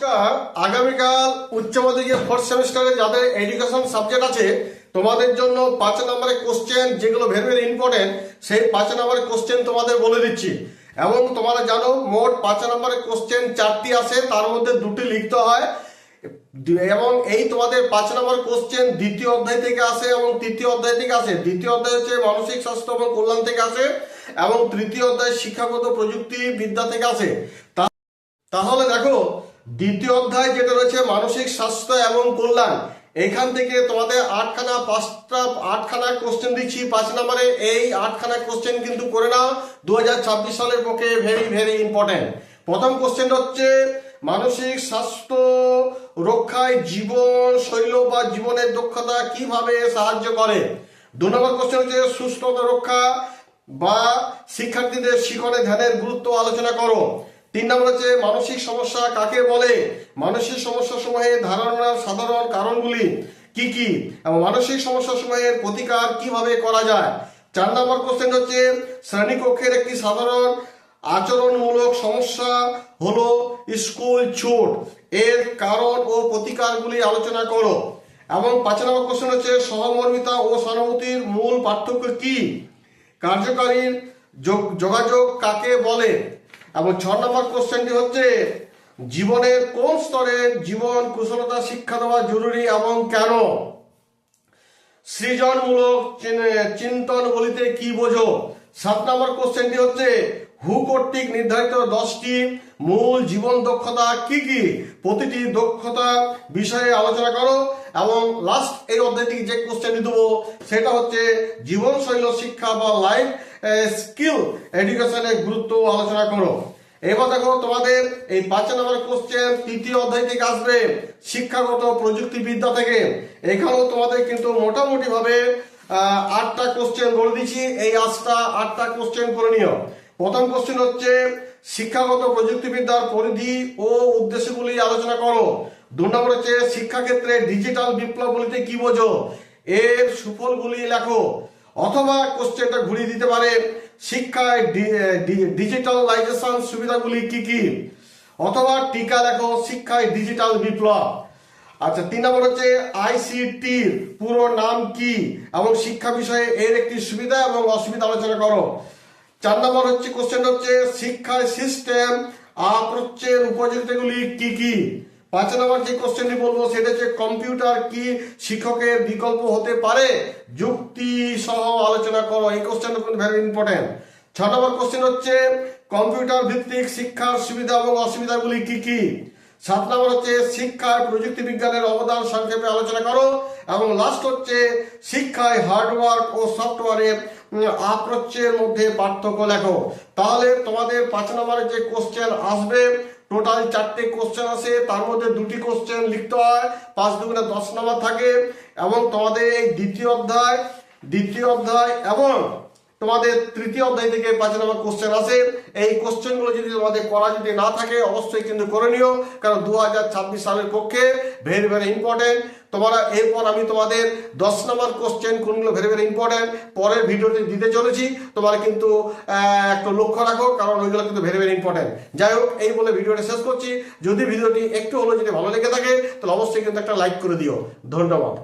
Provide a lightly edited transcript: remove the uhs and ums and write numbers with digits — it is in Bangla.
নমস্কার। আগামীকাল উচ্চ মাধ্যমিকে ফোর্থ সেমিস্টারে যাদের এডুকেশন সাবজেক্ট আছে তোমাদের জন্য 5 নম্বরের কোশ্চেন যেগুলো ভেরি ভেরি ইম্পর্টেন্ট, সেই 5 নম্বরের কোশ্চেন তোমাদের বলে দিচ্ছি। এবং তোমরা জানো মোট 5 নম্বরের কোশ্চেন 4টি আসে, তার মধ্যে 2টি লিখতে হয়। এবং এই তোমাদের 5 নম্বর কোশ্চেন দ্বিতীয় অধ্যায় থেকে আসে এবং তৃতীয় অধ্যায় থেকে আসে। দ্বিতীয় অধ্যায় হচ্ছে মানসিক স্বাস্থ্য এবং কল্যাণ থেকে আসে এবং তৃতীয় অধ্যায় শিক্ষাগত প্রযুক্তি বিদ্যা থেকে আসে। তাহলে দেখো, দ্বিতীয় অধ্যায় যেটা রয়েছে মানসিক স্বাস্থ্য এবং কল্যাণ, এখান থেকে তোমাদের আটখানা কোশ্চেন দিচ্ছি 5 নম্বরে। এই 8খানা কোশ্চেন কিন্তু করে নাও, 2026 সালের পক্ষে ভেরি ভেরি ইম্পর্টেন্ট। প্রথম কোশ্চেন হচ্ছে মানসিক স্বাস্থ্য রক্ষায় জীবন শৈলী বা জীবনের দক্ষতা কিভাবে সাহায্য করে। 2 নম্বর কোশ্চেন হচ্ছে সুস্থতা রক্ষা বা শিক্ষার্থীদের শিক্ষণে ধ্যানের গুরুত্ব আলোচনা করো। 3 নম্বর হচ্ছে মানসিক সমস্যা কাকে বলে, মানসিক সমস্যা সমূহের ধারণার সাধারণ কারণগুলি কি কি এবং মানসিক সমস্যা সমূহের প্রতিকার কিভাবে করা যায়। 4 নম্বর কোশ্চেন হচ্ছে শ্রেণীকক্ষের একটি সাধারণ আচরণমূলক সমস্যা হলো স্কুল ছুট, এর কারণ ও প্রতিকারগুলি আলোচনা করো। এবং 5 নম্বর কোশ্চেন হচ্ছে সহমর্মিতা ও সহানুভূতির মূল পার্থক্য কি, কার্যকারী যোগাযোগ কাকে বলে। এবং 6 নম্বর কোশ্চেনটি হচ্ছে জীবনের কোন স্তরে জীবন কুশলতা শিক্ষা দেওয়া জরুরি এবং কেন। সৃজনমূলক চিন্তন বলিতে কি বোঝো। 7 নম্বর কোশ্চেনটি হচ্ছে হু কর্তৃক নির্ধারিত 10টি মূল জীবন দক্ষতা কি কি, প্রতিটি দক্ষতা বিষয়ে আলোচনা করো। এবং লাস্ট এই অধ্যায়টি যে কোশ্চেনটি দেবো সেটা হচ্ছে জীবনশৈলী শিক্ষা বা লাইফ স্কিল এডুকেশনের গুরুত্ব আলোচনা করো। এবার দেখো, তোমাদের এই 5 নম্বর কোশ্চেন তৃতীয় অধ্যায় থেকে আসবে শিক্ষাগত প্রযুক্তিবিদ্যা থেকে। এখানেও তোমাদের কিন্তু মোটামুটি ভাবে 8টা কোশ্চেন বলে দিচ্ছি, এই 8টা কোশ্চেন করে নিও। প্রথম কোশ্চেন হচ্ছে শিক্ষাগত প্রযুক্তিবিদ্যার পরিধি ও উদ্দেশ্যগুলি আলোচনা করো। 2 নম্বর হচ্ছে শিক্ষাক্ষেত্রে ডিজিটাল বিপ্লব বলতে কি বোঝো, এর সুফলগুলি লেখো। অথবা কোশ্চেনটা ঘুরিয়ে দিতে পারে শিক্ষায় ডিজিটালাইজেশন সুবিধাগুলি কি কি, অথবা টিকা লেখো শিক্ষায় ডিজিটাল বিপ্লব। আচ্ছা, 3 নম্বর হচ্ছে আইসিটির পুরো নাম কি এবং শিক্ষা বিষয়ে এর একটি সুবিধা এবং অসুবিধা আলোচনা করো। 4 নম্বর হচ্ছে কোশ্চেন হচ্ছে শিক্ষার সিস্টেম আপ্রচ্যের উপযোগিতাগুলি কি কি। 5 নম্বর যে কোশ্চেনটি বলবো সেটা হচ্ছে কম্পিউটার কি শিক্ষকের বিকল্প হতে পারে, যুক্তি সহ আলোচনা করো। এই কোশ্চেনটা কিন্তু ভেরি ইম্পর্টেন্ট। 6 নম্বর কোশ্চেন হচ্ছে কম্পিউটার ভিত্তিক শিক্ষার সুবিধা এবং অসুবিধাগুলি কি কি। 7 নম্বর হচ্ছে শিক্ষায় প্রযুক্তি বিজ্ঞানের অবদান সংক্ষেপে আলোচনা করো। এবং লাস্ট হচ্ছে শিক্ষায় হার্ডওয়ার্ক ও সফটওয়্যারের আপ্রচ্যের মধ্যে পার্থক্য লেখো। তাহলে তোমাদের 5 নম্বরের যে কোশ্চেন আসবে টোটাল 4টে কোশ্চেন আসে, তার মধ্যে 2টি কোশ্চেন লিখতে হয়, 5 দুগুণে 10 নম্বর থাকে। এবং তোমাদের এই দ্বিতীয় অধ্যায় এবং তোমাদের তৃতীয় অধ্যায় থেকে 5 নম্বর কোশ্চেন আসে। এই কোশ্চেনগুলো যদি তোমাদের করা যদি না থাকে অবশ্যই কিন্তু করে নিও, কারণ 2026 সালের পক্ষে ভেরি ভেরি ইম্পর্টেন্ট। তোমরা এরপর আমি তোমাদের 10 নম্বর কোশ্চেন কোনগুলো ভেরি ভেরি ইম্পর্টেন্ট পরের ভিডিওতে দিতে চলেছি, তোমরা কিন্তু একটু লক্ষ্য রাখো, কারণ ওইগুলো কিন্তু ভেরি ভেরি ইম্পর্টেন্ট। যাই হোক, এই বলে ভিডিওটা শেষ করছি। যদি ভিডিওটি একটু হলেও যদি ভালো লেগে থাকে তাহলে অবশ্যই কিন্তু একটা লাইক করে দিও। ধন্যবাদ।